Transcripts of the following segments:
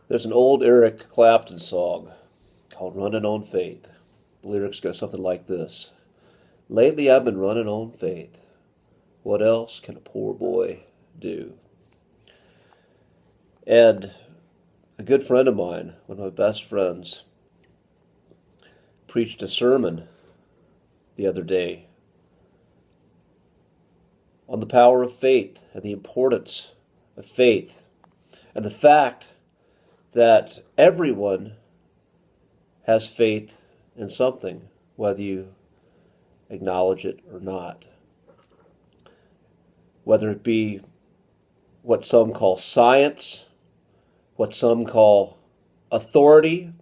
There's an old Eric Clapton song called Running on Faith. The lyrics go something like this. Lately I've been running on faith. What else can a poor boy do? And a good friend of mine, one of my best friends, preached a sermon the other day on the power of faith and the importance of faith and the fact that everyone has faith in something, whether you acknowledge it or not. Whether it be what some call science, what some call authority,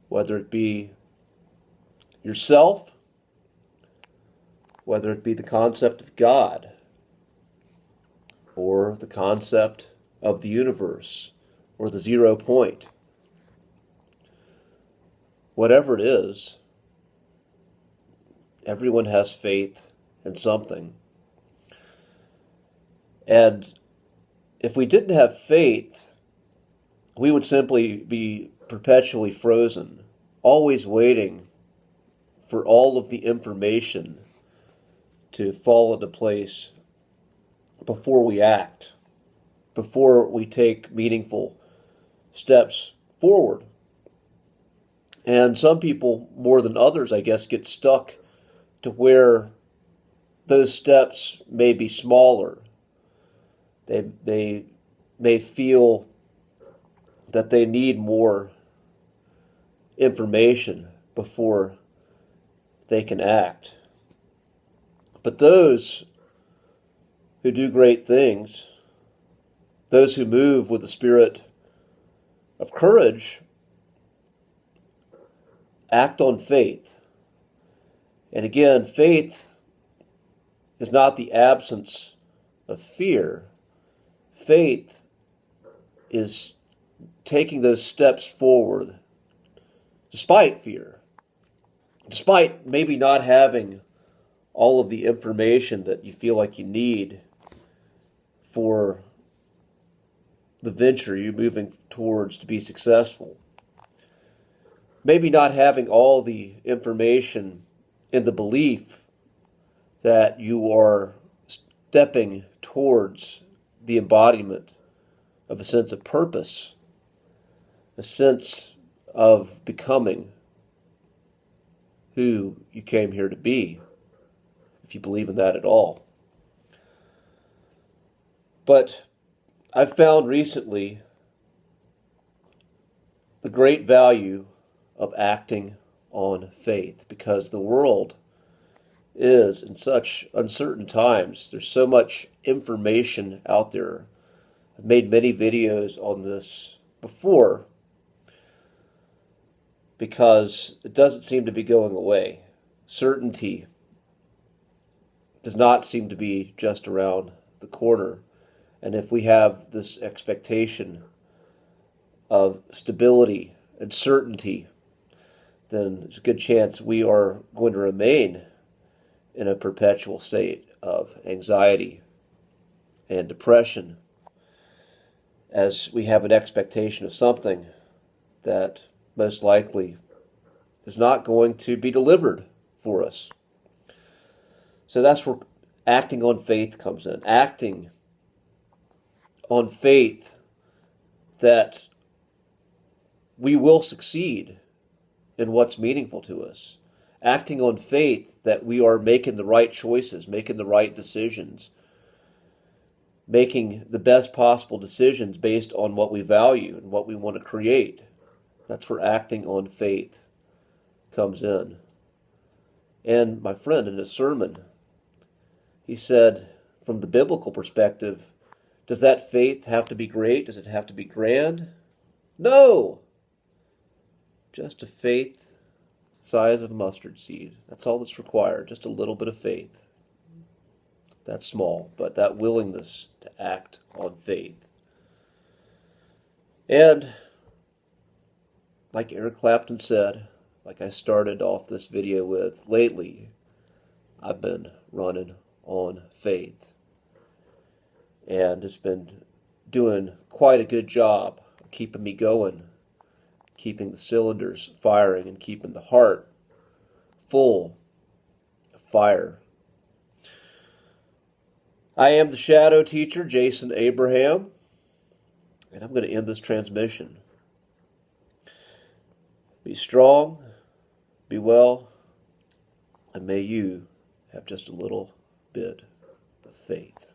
whether it be yourself, whether it be the concept of God or the concept of the universe or the 0 point. Whatever it is, everyone has faith in something. And if we didn't have faith, we would simply be perpetually frozen, always waiting for all of the information to fall into place before we act, before we take meaningful steps forward. And some people, more than others, I guess, get stuck to where those steps may be smaller. They may feel that they need more information before they can act. But those who do great things, those who move with the spirit of courage, act on faith. And again, faith is not the absence of fear. Faith is taking those steps forward despite fear, despite maybe not having all of the information that you feel like you need for the venture you're moving towards to be successful. Maybe not having all the information in the belief that you are stepping towards the embodiment of a sense of purpose, a sense of becoming who you came here to be, if you believe in that at all. But I've found recently the great value of acting on faith, because the world is in such uncertain times. There's so much information out there. I've made many videos on this before because it doesn't seem to be going away. Certainty does not seem to be just around the corner. And if we have this expectation of stability and certainty, then there's a good chance we are going to remain in a perpetual state of anxiety and depression as we have an expectation of something that most likely is not going to be delivered for us. So that's where acting on faith comes in. Acting on faith that we will succeed in what's meaningful to us. Acting on faith that we are making the right choices, making the right decisions, making the best possible decisions based on what we value and what we want to create. That's where acting on faith comes in. And my friend, in his sermon, he said, from the biblical perspective, does that faith have to be great? Does it have to be grand? No! Just a faith size of a mustard seed. That's all that's required, just a little bit of faith. That's small, but that willingness to act on faith. And like Eric Clapton said, like I started off this video with, lately I've been running on faith. And it's been doing quite a good job keeping me going, keeping the cylinders firing, and keeping the heart full of fire. I am the Shadow Teacher, Jason Abraham, and I'm going to end this transmission. Be strong, be well, and may you have just a little bit of faith.